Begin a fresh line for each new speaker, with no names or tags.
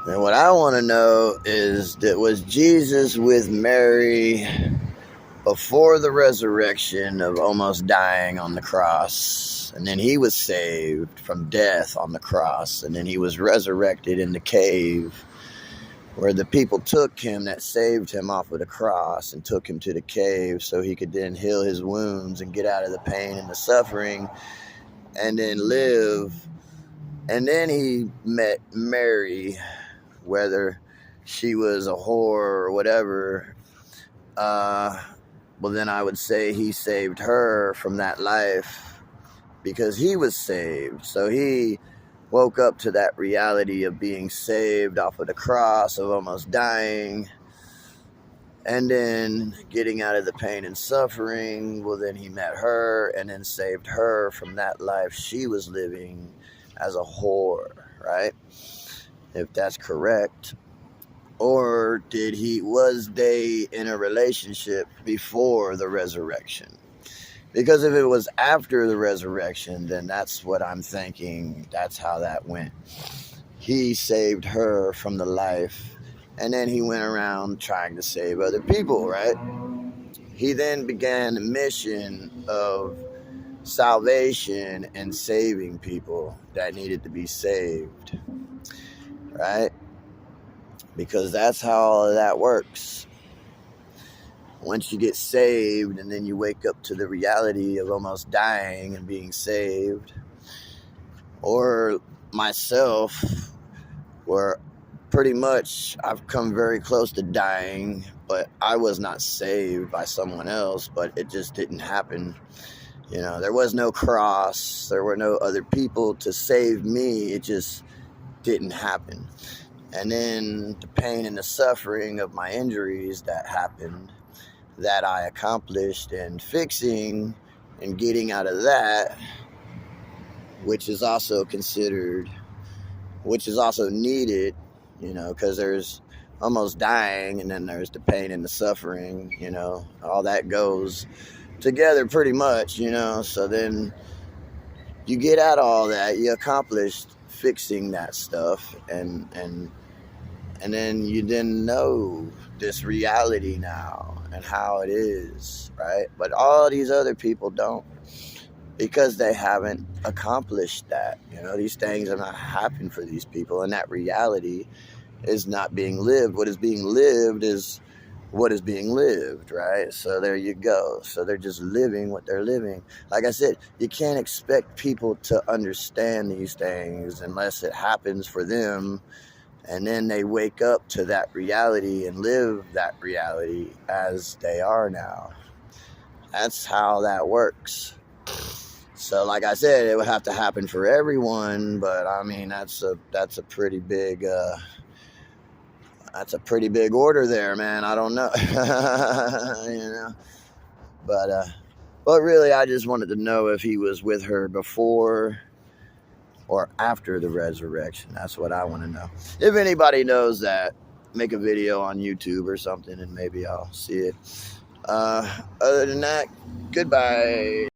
And what I want to know is that was Jesus with Mary before the resurrection of almost dying on the cross, and then he was saved from death on the cross, and then he was resurrected in the cave where the people took him that saved him off of the cross and took him to the cave so he could then heal his wounds and get out of the pain and the suffering and then live. And then he met Mary, whether she was a whore or whatever. Well, then I would say he saved her from that life because he was saved. So he woke up to that reality of being saved off of the cross, of almost dying, and then getting out of the pain and suffering. Well, then he met her and then saved her from that life she was living as a whore, right? If that's correct. Or was they in a relationship before the resurrection? Because if it was after the resurrection, then that's what I'm thinking. That's how that went. He saved her from the life, and then he went around trying to save other people, right? He then began the mission of salvation and saving people that needed to be saved, right? Because that's how all of that works. Once you get saved and then you wake up to the reality of almost dying and being saved, or myself, where pretty much I've come very close to dying, but I was not saved by someone else, but it just didn't happen. You know, there was no cross, there were no other people to save me, it just didn't happen. And then the pain and the suffering of my injuries that happened, that I accomplished, and fixing and getting out of that, which is also needed, you know, because there's almost dying and then there's the pain and the suffering, you know, all that goes together pretty much, you know. So then you get out all that, you accomplished fixing that stuff, and then you didn't know this reality now and how it is, right? But all these other people don't, because they haven't accomplished that. You know, these things have not happened for these people, and that reality is not being lived. What is being lived is what is being lived, right? So there you go. So they're just living what they're living. Like I said, you can't expect people to understand these things unless it happens for them. And then they wake up to that reality and live that reality as they are now. That's how that works. So like I said, it would have to happen for everyone, but I mean, that's a pretty big order there, man. I don't know. You know. But really, I just wanted to know if he was with her before or after the resurrection. That's what I want to know. If anybody knows that, make a video on YouTube or something and maybe I'll see it. Other than that, goodbye.